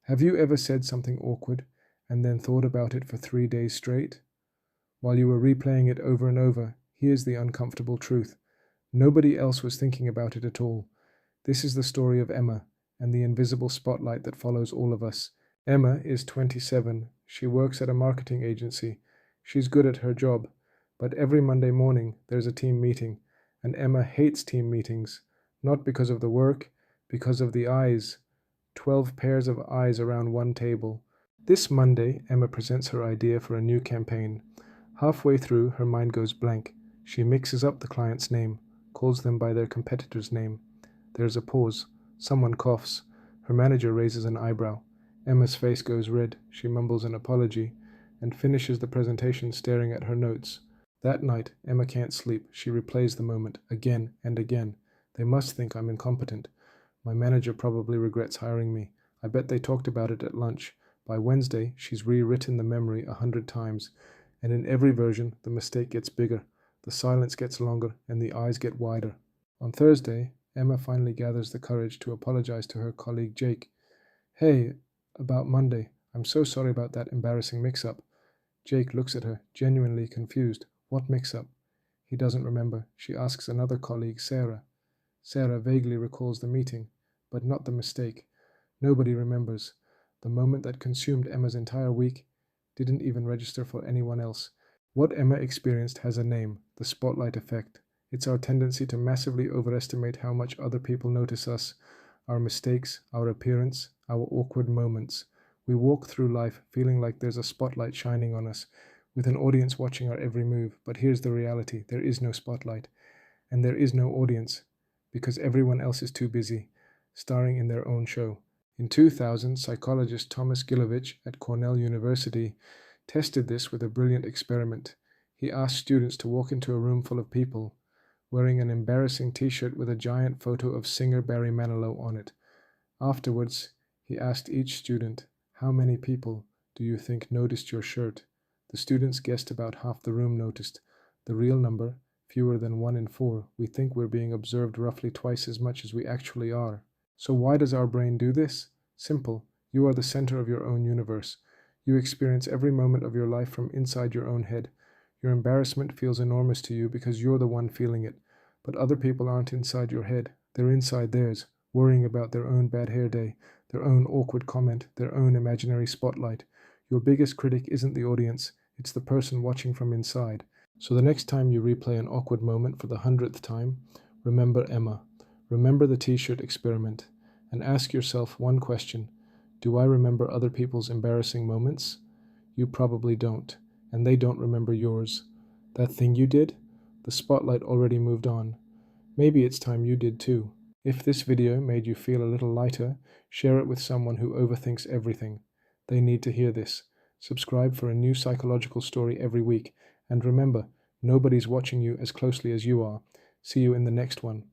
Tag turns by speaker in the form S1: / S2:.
S1: Have you ever said something awkward and then thought about it for 3 days straight? While you were replaying it over and over, here's the uncomfortable truth. Nobody else was thinking about it at all. This is the story of Emma and the invisible spotlight that follows all of us. Emma is 27. She works at a marketing agency. She's good at her job, but every Monday morning there's a team meeting, and Emma hates team meetings, not because of the work, because of the eyes. 12 pairs of eyes around one table. This Monday, Emma presents her idea for a new campaign. Halfway through, her mind goes blank. She mixes up the client's name, calls them by their competitor's name. There's a pause. Someone coughs. Her manager raises an eyebrow. Emma's face goes red. She mumbles an apology and finishes the presentation staring at her notes. That night, Emma can't sleep. She replays the moment again and again. They must think I'm incompetent. My manager probably regrets hiring me. I bet they talked about it at lunch. By Wednesday, she's rewritten the memory 100 times, and in every version, the mistake gets bigger, the silence gets longer, and the eyes get wider. On Thursday, Emma finally gathers the courage to apologize to her colleague Jake. Hey, about Monday, I'm so sorry about that embarrassing mix-up. Jake looks at her, genuinely confused. What mix-up? He doesn't remember. She asks another colleague, Sarah. Sarah vaguely recalls the meeting, but not the mistake. Nobody remembers. The moment that consumed Emma's entire week didn't even register for anyone else. What Emma experienced has a name, the spotlight effect. It's our tendency to massively overestimate how much other people notice us, our mistakes, our appearance, our awkward moments. We walk through life feeling like there's a spotlight shining on us, with an audience watching our every move. But here's the reality. There is no spotlight, and there is no audience, because everyone else is too busy, starring in their own show. In 2000, psychologist Thomas Gilovich at Cornell University tested this with a brilliant experiment. He asked students to walk into a room full of people, wearing an embarrassing t-shirt with a giant photo of singer Barry Manilow on it. Afterwards, he asked each student, "How many people do you think noticed your shirt?" The students guessed about half the room noticed. The real number, fewer than 1 in 4. We think we're being observed roughly twice as much as we actually are. So why does our brain do this? Simple. You are the center of your own universe. You experience every moment of your life from inside your own head. Your embarrassment feels enormous to you because you're the one feeling it. But other people aren't inside your head. They're inside theirs, worrying about their own bad hair day, their own awkward comment, their own imaginary spotlight. Your biggest critic isn't the audience, it's the person watching from inside. So the next time you replay an awkward moment for the 100th time, remember Emma. Remember the t-shirt experiment, and ask yourself one question. Do I remember other people's embarrassing moments? You probably don't, and they don't remember yours. That thing you did? The spotlight already moved on. Maybe it's time you did too. If this video made you feel a little lighter, share it with someone who overthinks everything. They need to hear this. Subscribe for a new psychological story every week, and remember, nobody's watching you as closely as you are. See you in the next one.